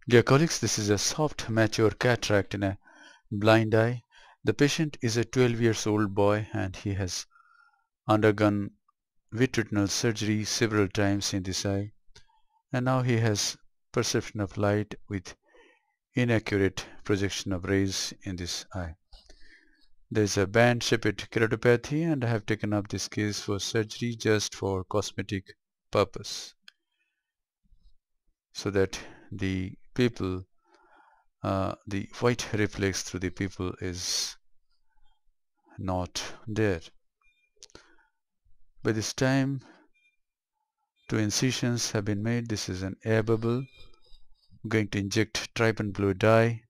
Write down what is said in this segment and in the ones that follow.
Dear colleagues, this is a soft mature cataract in a blind eye. The patient is a 12 years old boy and he has undergone vitreoretinal surgery several times in this eye, and now he has perception of light with inaccurate projection of rays in this eye. There is a band-shaped keratopathy, and I have taken up this case for surgery just for cosmetic purpose, so that the pupil, the white reflex through the pupil is not there. By this time, two incisions have been made. This is an air bubble. I'm going to inject trypan blue dye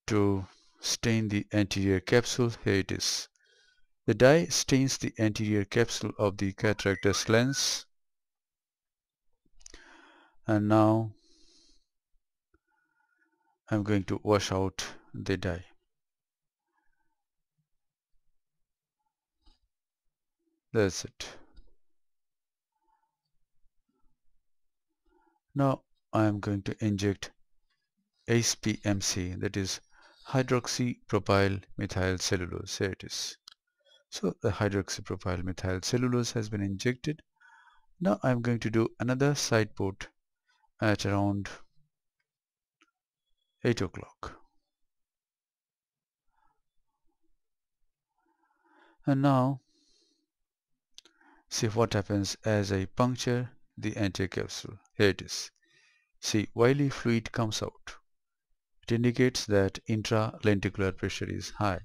to stain the anterior capsule. Here it is. The dye stains the anterior capsule of the cataractous lens, and now I'm going to wash out the dye. That's it. Now I am going to inject HPMC, that is hydroxypropyl methyl cellulose. Here it is. So the hydroxypropyl methyl cellulose has been injected. Now I'm going to do another side port at around 8 o'clock. And now see what happens as I puncture the anterior capsule. Here it is. See, oily fluid comes out. It indicates that intralenticular pressure is high.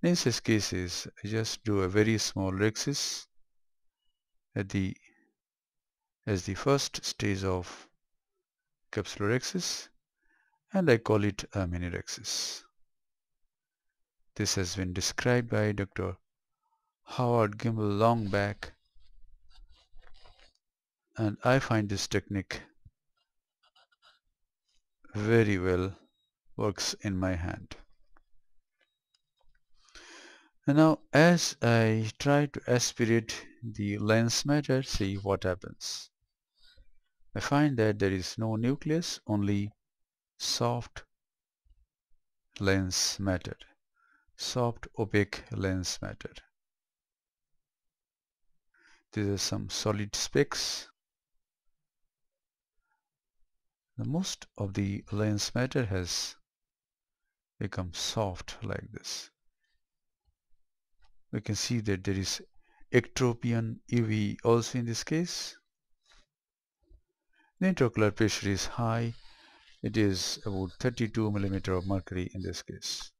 In such cases, I just do a very small rhexis as the first stage of capsulorhexis, and I call it a mini-rhexis. This has been described by Dr. Howard Gimble long back, and I find this technique very well works in my hand. And now as I try to aspirate the lens matter, see what happens. I find that there is no nucleus, only soft lens matter, soft opaque lens matter. These are some solid specks. The most of the lens matter has become soft like this. We can see that there is ectropion UV also in this case. The intraocular pressure is high. It is about 32 millimeter of mercury in this case.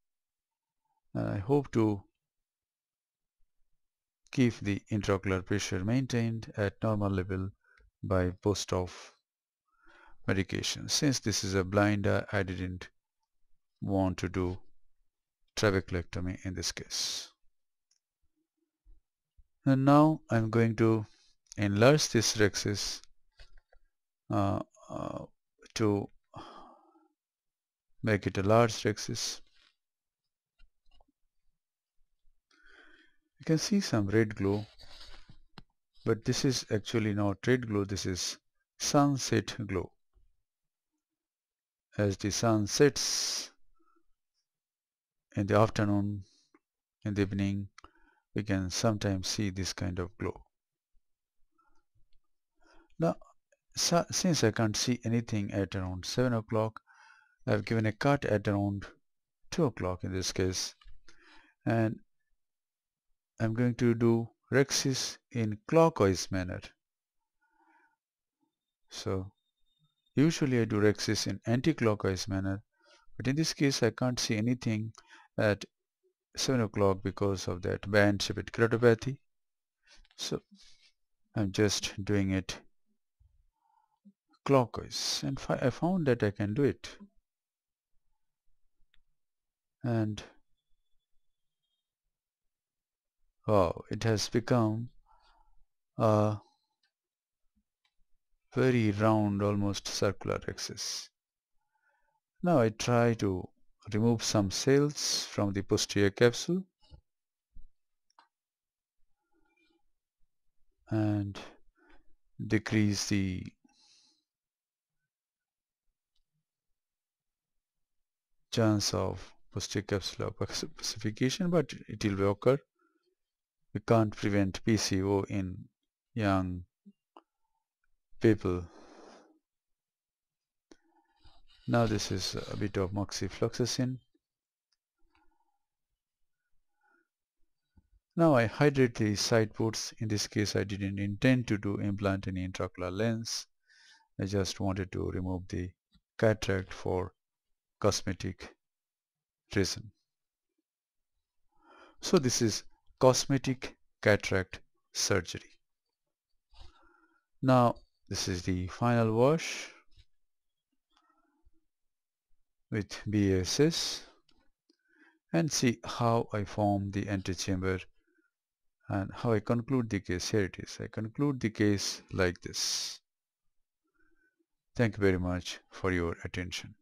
And I hope to keep the intraocular pressure maintained at normal level by post-op medication. Since this is a blind eye, I didn't want to do trabeculectomy in this case. And now I'm going to enlarge this rhexis to make it a large rhexis. You can see some red glow, but this is actually not red glow, this is sunset glow. As the sun sets in the afternoon, in the evening, we can sometimes see this kind of glow. Now, since I can't see anything at around 7 o'clock, I've given a cut at around 2 o'clock in this case, and I'm going to do rhexis in clockwise manner. So usually I do rhexis in anti-clockwise manner, but in this case I can't see anything at 7 o'clock because of that band-shaped keratopathy. So I'm just doing it clockwise, and I found that I can do it. And wow, it has become a very round, almost circular rhexis. Now I try to remove some cells from the posterior capsule and decrease the chance of post-capsular opacification, but it will occur. We can't prevent PCO in young people. Now this is a bit of moxifloxacin. Now I hydrate the side ports. In this case I didn't intend to do implant any intraocular lens. I just wanted to remove the cataract for cosmetic reason. So this is cosmetic cataract surgery. Now this is the final wash with BASS, and see how I form the antechamber and how I conclude the case. Here it is. I conclude the case like this. Thank you very much for your attention.